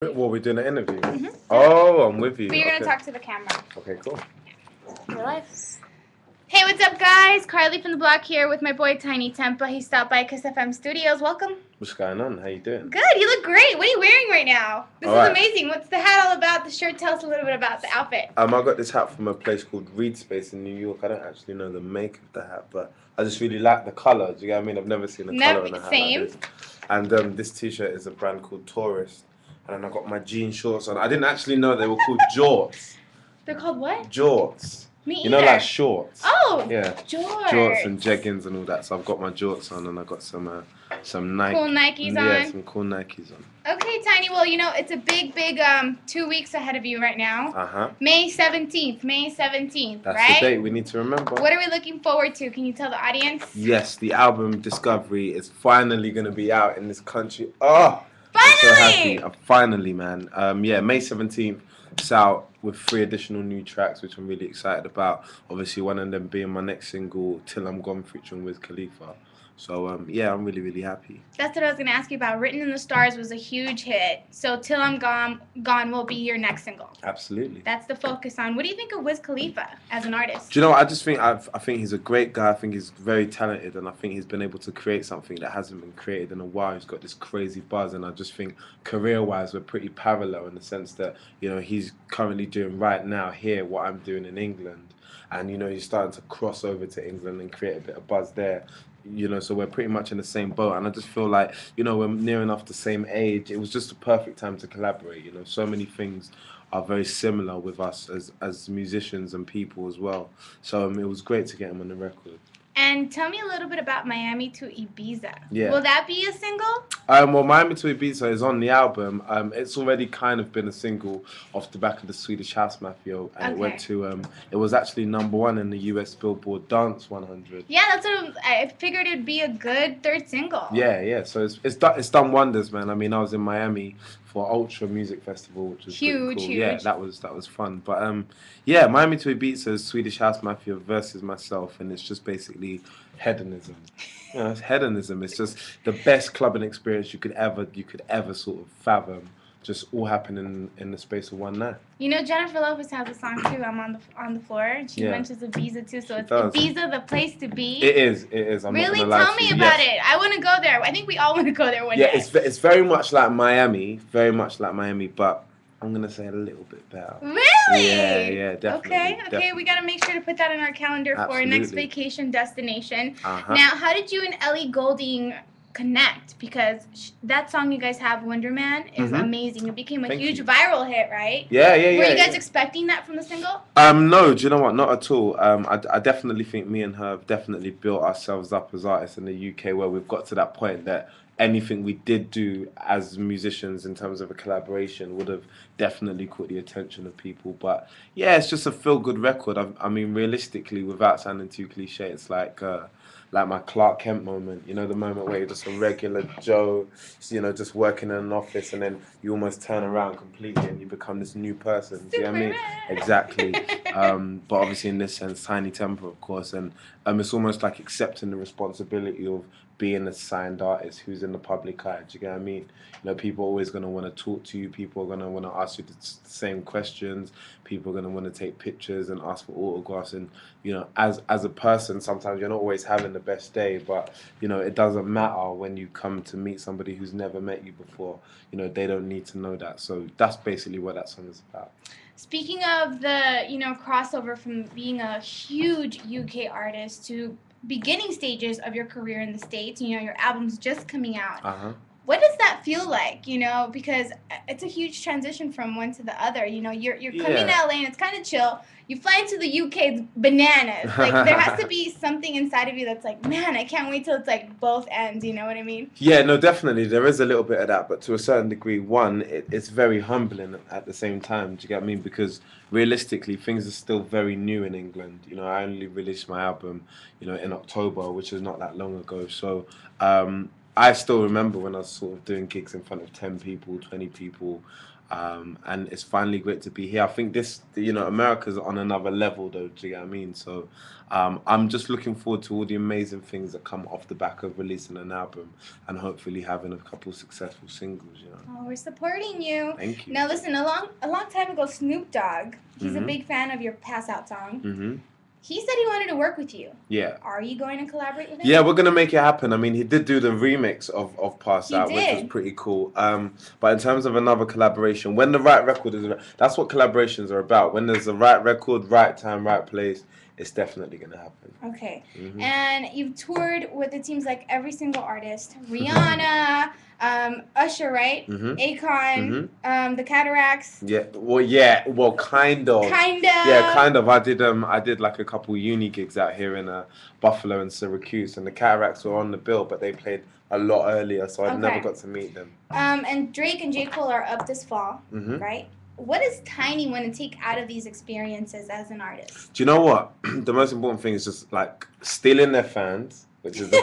Well, we're doing an interview. Oh, Oh, I'm with you. but you're gonna talk to the camera. Okay, cool. Real life. Hey, what's up, guys? Karli from the block here with my boy Tinie Tempah. He stopped by Kiss FM Studios. Welcome. What's going on? How you doing? Good. You look great. What are you wearing right now? This is amazing. What's the hat all about? The shirt. Tell us a little bit about the outfit. I got this hat from a place called Reed Space in New York. I don't actually know the make of the hat, but I just really like the color. Do you get what I mean? I've never seen a color in a hat like this. And this T-shirt is a brand called Tourist. And I got my jean shorts on. I didn't actually know they were called jorts. They're called what? Jorts. Me either. You know, like shorts. Oh. Yeah. Jorts. Jorts and jeggings and all that. So I've got my jorts on, and I got some Nike. Cool Nikes on. Yeah, some cool Nikes on. Okay, Tinie. Well, you know, it's a big 2 weeks ahead of you right now. May 17th. May 17th, That's right? the date we need to remember. What are we looking forward to? Can you tell the audience? Yes, the album Discovery is finally going to be out in this country. Oh! Finally! I'm so happy. Finally, man. Yeah, May 17th, it's out with 3 additional new tracks, which I'm really excited about. Obviously, one of them being my next single, Till I'm Gone, featuring Wiz Khalifa. So, yeah, I'm really, really happy. That's what I was going to ask you about. Written in the Stars was a huge hit. So, Till I'm Gone will be your next single. Absolutely. That's the focus on. What do you think of Wiz Khalifa as an artist? Do you know what? I just think I think he's a great guy. I think he's very talented, and I think he's been able to create something that hasn't been created in a while. He's got this crazy buzz, and I just think career-wise we're pretty parallel in the sense that, you know, he's currently doing right now here what I'm doing in England, and, you know, he's starting to cross over to England and create a bit of buzz there. You know, so we're pretty much in the same boat, and I just feel like, you know, we're near enough the same age. It was just a perfect time to collaborate. You know, so many things are very similar with us as musicians and people as well. So it was great to get him on the record. And tell me a little bit about Miami to Ibiza. Yeah. Will that be a single? Well, Miami to Ibiza is on the album. It's already kind of been a single off the back of the Swedish House Mafia, and it went to it was actually #1 in the US Billboard Dance 100. Yeah, that's what I figured it'd be a good third single. Yeah. So it's done wonders, man. I mean, I was in Miami for Ultra Music Festival, which was huge, cool. huge. Yeah, that was fun. But yeah, Miami to Ibiza is Swedish House Mafia versus myself, and it's just basically hedonism. You know, it's hedonism. It's just the best clubbing experience you could ever sort of fathom. Just all happening in the space of one night. You know, Jennifer Lopez has a song too. I'm on the floor. She mentions Ibiza too, so it's Ibiza the place to be. It is. I'm really? Not gonna lie Tell me about it. I want to go there. I think we all want to go there one day. Yeah, it's very much like Miami, but I'm gonna say a little bit better. Really? Yeah, definitely. Okay, definitely. We gotta make sure to put that in our calendar for our next vacation destination. Now, how did you and Ellie Goulding connect? Because that song you guys have, Wonder Man, is amazing. It became a huge viral hit, right? Yeah. Were you guys expecting that from the single? No, do you know what? Not at all. I definitely think me and her have definitely built ourselves up as artists in the UK, where we've got to that point that anything we did do as musicians in terms of a collaboration would have definitely caught the attention of people. But yeah, it's just a feel-good record. I mean, realistically, without sounding too cliche, it's like my Clark Kent moment, you know, the moment where you're just a regular Joe, you know, just working in an office, and then you almost turn around completely and you become this new person. Do you know what I mean? Exactly. But obviously in this sense, Tinie Tempah, of course, and it's almost like accepting the responsibility of being a signed artist who's in the public eye. Do you get what I mean? You know, people are always going to want to talk to you. People are going to want to ask you the same questions. People are going to want to take pictures and ask for autographs. And, you know, as a person, sometimes you're not always having the best day, but, you know, it doesn't matter when you come to meet somebody who's never met you before. You know, they don't need to know that. So that's basically what that song is about. Speaking of the, you know, crossover from being a huge UK artist to beginning stages of your career in the States, you know, your album's just coming out. What does that feel like, you know, because it's a huge transition from one to the other. You know, you're coming to LA and it's kind of chill. You fly into the UK, it's bananas. Like, there has to be something inside of you that's like, man, I can't wait till it's like both ends, you know what I mean? Yeah, no, definitely. There is a little bit of that, but to a certain degree, it's very humbling at the same time. Do you get what I mean? Because realistically, things are still very new in England. You know, I only released my album, you know, in October, which is not that long ago. So, I still remember when I was sort of doing gigs in front of 10 people, 20 people. And it's finally great to be here. I think this, America's on another level, though. Do you get what I mean? So, I'm just looking forward to all the amazing things that come off the back of releasing an album and hopefully having a couple successful singles. Oh, we're supporting you. Thank you. Now, listen. A long time ago, Snoop Dogg. He's a big fan of your Pass Out song. Mm-hmm. He said he wanted to work with you. Yeah. Are you going to collaborate with him? Yeah, we're going to make it happen. I mean, he did do the remix of Pass Out, which was pretty cool. But in terms of another collaboration, when the right record is... That's what collaborations are about. When there's the right record, right time, right place, it's definitely going to happen. Okay. And you've toured with, it seems like, every single artist. Rihanna... Usher, right? Akon, the Cataracts. Well, kind of. Yeah, kind of. I did like a couple uni gigs out here in Buffalo and Syracuse, and the Cataracts were on the bill, but they played a lot earlier, so I never got to meet them. And Drake and J. Cole are up this fall, right? What does Tinie want to take out of these experiences as an artist? Do you know what? The most important thing is just like stealing their fans. Which is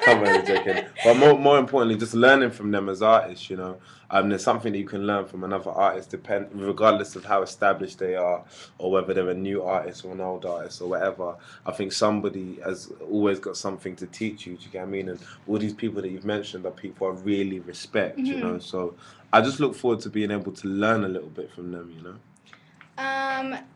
I'm really joking. But more importantly, just learning from them as artists, There's something that you can learn from another artist, regardless of how established they are, or whether they're a new artist or an old artist or whatever. I think somebody has always got something to teach you, do you get what I mean? And all these people that you've mentioned are people I really respect, So I just look forward to being able to learn a little bit from them,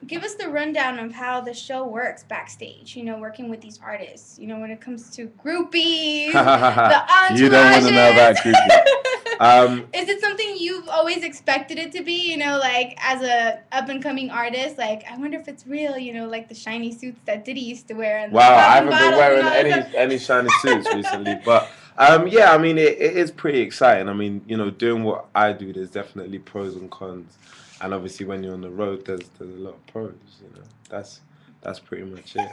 Give us the rundown of how the show works backstage, working with these artists, when it comes to groupies, the entourages. You don't want to know about groupies. Is it something you've always expected it to be, like as a up-and-coming artist? Like, I wonder if it's real, like the shiny suits that Diddy used to wear. And wow, I haven't been wearing any shiny suits recently, but... yeah, I mean, it is pretty exciting. I mean, doing what I do, there's definitely pros and cons. And obviously, when you're on the road, there's a lot of pros. That's pretty much it.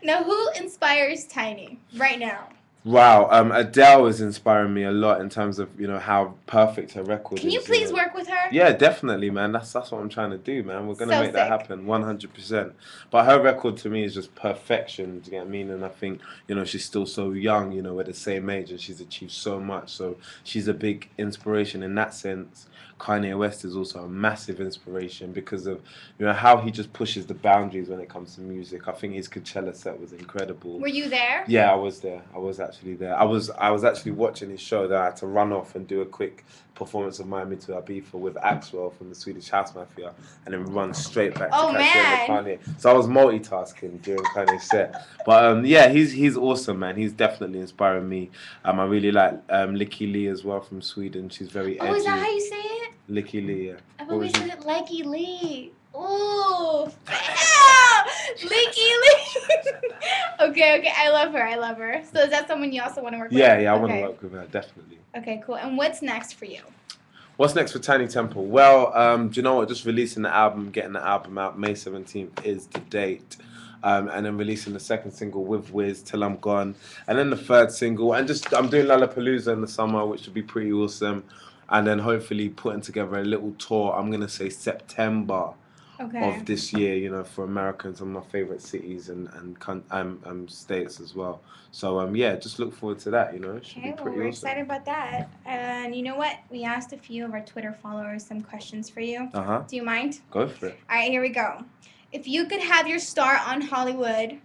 Now, who inspires Tinie right now? Wow, Adele is inspiring me a lot in terms of how perfect her record is. Can you please work with her? Yeah, definitely, man. That's what I'm trying to do, man. We're gonna make that happen, 100%. But her record to me is just perfection. Do you get what I mean? And I think she's still so young. We're the same age, and she's achieved so much. So she's a big inspiration in that sense. Kanye West is also a massive inspiration because of how he just pushes the boundaries when it comes to music. I think his Coachella set was incredible. Were you there? Yeah, I was there. I was actually there. I was actually watching his show. That I had to run off and do a quick performance of Miami to Ibiza with Axwell from the Swedish House Mafia, and then run straight back to Kanye. So I was multitasking during Kanye's set. But yeah, he's awesome, man. He's definitely inspiring me. I really like Licky Lee as well from Sweden. She's very edgy. Oh, is that how you say it? Licky Lee, yeah. I've always said it Licky Lee. Ooh, Licky Lee. Okay, I love her. So is that someone you also want to work with? Yeah, I want to work with her, definitely. Okay, cool. And what's next for you? What's next for Tinie Tempah? Well, do you know what? Just releasing the album, getting the album out, May 17th is the date. And then releasing the second single with Wiz, Till I'm Gone. And then the third single. And I'm doing Lollapalooza in the summer, which would be pretty awesome. And then hopefully putting together a little tour, I'm going to say September of this year, for America and some of my favorite cities and states as well. So, yeah, just look forward to that, It should be pretty we're awesome. excited about that. And you know what? We asked a few of our Twitter followers some questions for you. Do you mind? Go for it. All right, here we go. If you could have your star on Hollywood,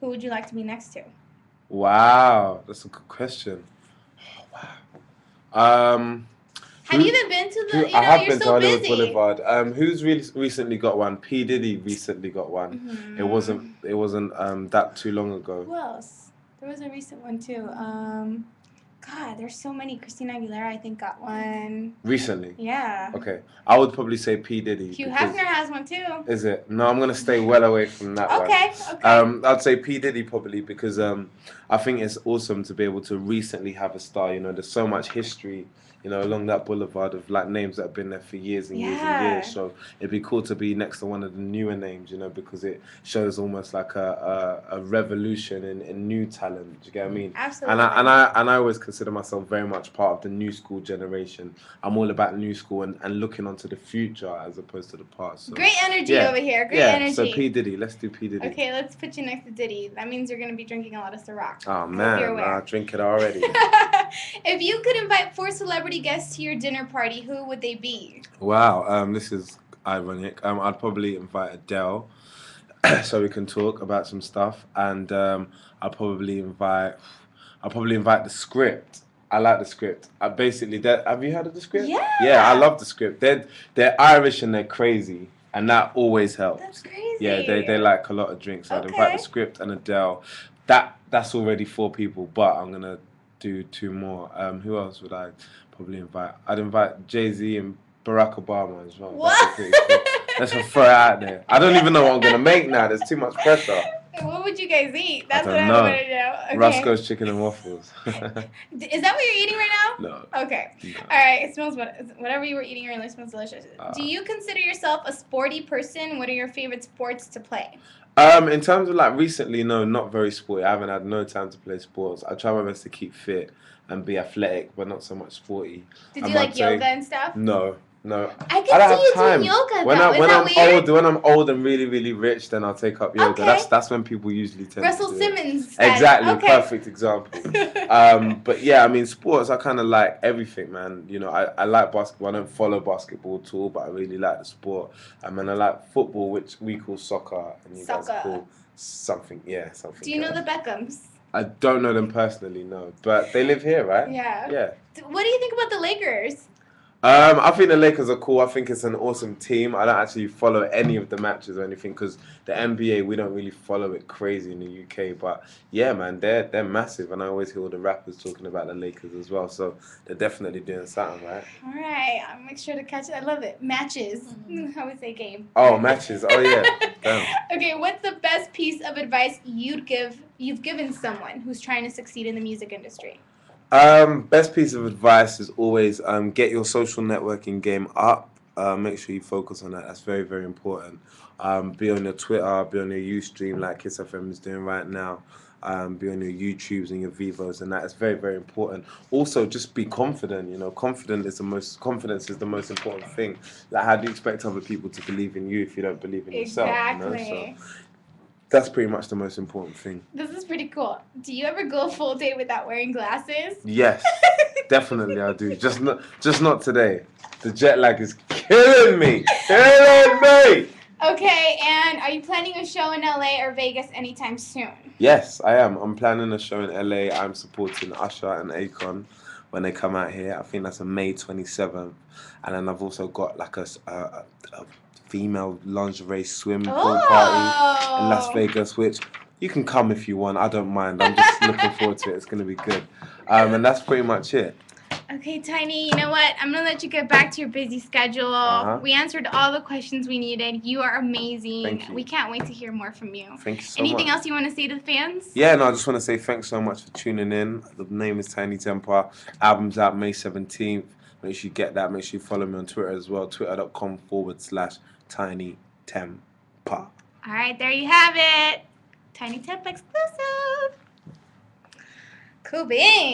who would you like to be next to? Wow, that's a good question. Have you even been to the? I have you're been so to Hollywood busy. Boulevard. Who's recently got one? P Diddy recently got one. It wasn't that too long ago. Who else? There was a recent one too. God, there's so many. Christina Aguilera, I think, got one. Recently? Yeah. Okay. I would probably say P Diddy. Hugh Hefner has one too. Is it? No, I'm gonna stay well away from that one. Okay. I'd say P Diddy probably because I think it's awesome to be able to recently have a star. There's so much history you know, along that boulevard of like names that have been there for years and years and years. So it'd be cool to be next to one of the newer names, you know, because it shows almost like a revolution in new talent. Do you get what I mean? Absolutely. And I always consider myself very much part of the new school generation. I'm all about new school and looking onto the future as opposed to the past. So, great energy over here. Great energy. So P Diddy, let's do P Diddy. Okay, let's put you next to Diddy. That means you're gonna be drinking a lot of Ciroc. Oh man, I drink it already. If you could invite 4 celebrity guests to your dinner party, who would they be? Wow, this is ironic. I'd probably invite Adele, so we can talk about some stuff, and I'll probably invite the Script. I like the Script. Basically, have you heard of the Script? Yeah. Yeah, I love the Script. They're Irish and they're crazy, and that always helps. That's crazy. Yeah, they like a lot of drinks. So I'd invite the Script and Adele. That's already 4 people, but I'm gonna do 2 more. Who else would I probably invite? I'd invite Jay-Z and Barack Obama as well. What? Let's just throw it out there. I don't even know what I'm gonna make now. There's too much pressure. What would you guys eat? That's I what I want to know. Okay. Roscoe's Chicken and Waffles. Is that what you're eating right now? No. Okay. No. All right. It smells whatever you were eating earlier smells delicious. Do you consider yourself a sporty person? What are your favorite sports to play? In terms of like recently, no, not very sporty. I haven't had no time to play sports. I try my best to keep fit and be athletic, but not so much sporty. Did you like yoga and stuff? No. I can see you doing yoga though. When I'm old and really, really rich, then I'll take up yoga. Okay. That's when people usually tend Russell to do Simmons. it. Exactly, okay. Perfect example. But yeah, I mean, sports, I kind of like everything, man. You know, I like basketball. I don't follow basketball at all, but I really like the sport. I mean, I like football, which we call soccer, and you guys call something. Do you know the Beckhams? I don't know them personally, no, but they live here, right? Yeah. Yeah. What do you think about the Lakers? I think the Lakers are cool. I think it's an awesome team. I don't actually follow any of the matches or anything because the NBA, we don't really follow it crazy in the UK. But yeah, man, they're massive, and I always hear all the rappers talking about the Lakers as well. So they're definitely doing something, right? All right, I'll make sure to catch it. I love it. Matches. I would say game. Oh, matches. Oh yeah. Damn. Okay, what's the best piece of advice you've given someone who's trying to succeed in the music industry? Best piece of advice is always get your social networking game up. Make sure you focus on that. That's very, very important. Be on your Twitter, be on your Ustream like Kiss FM is doing right now. Be on your YouTubes and your Vivos, and that is very, very important. Also, just be confident. You know, confidence is the most important thing. Like, how do you expect other people to believe in you if you don't believe in yourself? Exactly. You know? So that's pretty much the most important thing. This is pretty cool. Do you ever go a full day without wearing glasses? Yes, definitely I do. Just not today. The jet lag is killing me. Okay, and are you planning a show in LA or Vegas anytime soon? Yes, I am. I'm planning a show in LA. I'm supporting Usher and Akon when they come out here. I think that's on May 27th. And then I've also got like a female lingerie swim pool party in Las Vegas, which you can come if you want. I don't mind. I'm just looking forward to it. It's going to be good. And that's pretty much it. Okay, Tinie, you know what? I'm going to let you get back to your busy schedule. We answered all the questions we needed. You are amazing. Thank you. We can't wait to hear more from you. Thank you so much. Anything else you want to say to the fans? Yeah, no, I just want to say thanks so much for tuning in. The name is Tinie Tempah. Album's out May 17th. Make sure you get that. Make sure you follow me on Twitter as well. Twitter.com/Tinie Tempah. All right, there you have it. Tinie Tempah exclusive. Cool beans.